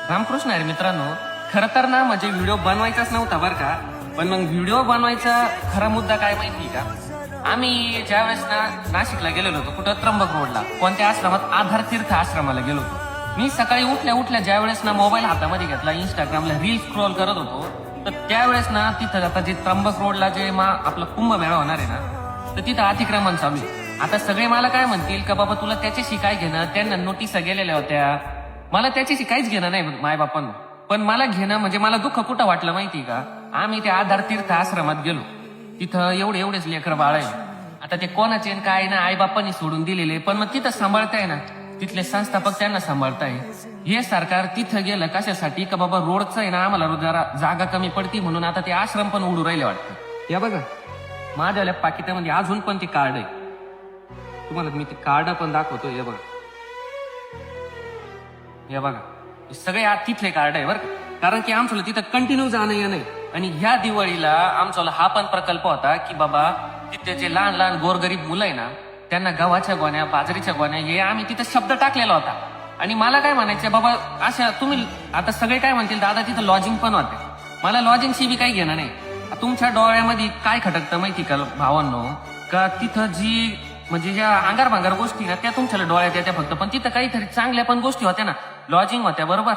रामकृष्ण आहे मित्रांनो. खरं तर ना म्हणजे व्हिडिओ बनवायचाच नव्हता बरं का. पण मग व्हिडिओ बनवायचा खरा मुद्दा काय माहिती का? आम्ही ज्या वेळेस ना नाशिकला गेलेलो होतो, कुठं त्र्यंबक रोडला कोणत्या आश्रमात, आधार तीर्थ आश्रमाला गेलो होतो. मी सकाळी उठल्या ज्या वेळेस ना मोबाईल हातामध्ये घेतला, इंस्टाग्रामला रील स्क्रोल करत होतो, तर त्यावेळेस ना तिथं आता जे त्र्यंबक रोडला जे आपलं कुंभमेळा होणार आहे ना, तर तिथं अतिक्रमण चालू आहे. आता सगळे मला काय म्हणतील का बाबा तुला त्याच्याशी काय घेणं, त्यांना नोटिसा गेलेल्या होत्या. मला त्याच्याशी काहीच घेणं नाही मायबापांना. पण मला घेणं म्हणजे मला दुःख कुठं वाटलं माहिती का? आम्ही त्या आधार तीर्थ आश्रमात गेलो, तिथं एवढेच लेकर बाळ आहे. आता ते कोणाचे काय ना आईबापांनी सोडून दिलेले, पण मग तिथं सांभाळताय ना, तिथले संस्थापक त्यांना सांभाळताय. हे सरकार तिथं गेलं कशासाठी का बाबा रोडचं आहे ना, आम्हाला जरा जागा कमी पडती म्हणून आता ते आश्रम पण उडू राहिले वाटतं. या बघा माझ्या पाकिटामध्ये अजून पण ते कार्ड आहे, तुम्हाला मी ते कार्ड पण दाखवतो. हे बघा, हे बघा, हे सगळे तिथले कार्ड आहे बरं का. कारण की आमचं तिथं कंटिन्यू जाणं येणं आहे. आणि ह्या दिवाळीला आमचा हा पण प्रकल्प होता की बाबा तिथे जे लहान गोरगरीब मुलं आहे ना, त्यांना गव्हाच्या गोण्या, बाजरीच्या गोण्या, हे आम्ही तिथं शब्द टाकलेला होता. आणि मला काय म्हणायचं बाबा, अशा तुम्ही आता सगळे काय म्हणतील दादा तिथं लॉजिंग पण होते. मला लॉजिंगशी बी काही घेणं नाही. तुमच्या डोळ्यामध्ये काय खटकतं माहिती का भावांनो, का तिथं जी म्हणजे ज्या अंगार भांगार गोष्टी ना त्या तुमच्या डोळ्यात येत्या फक्त, पण तिथं काहीतरी चांगल्या पण गोष्टी होत्या ना, लॉजिंग होत्या बरोबर.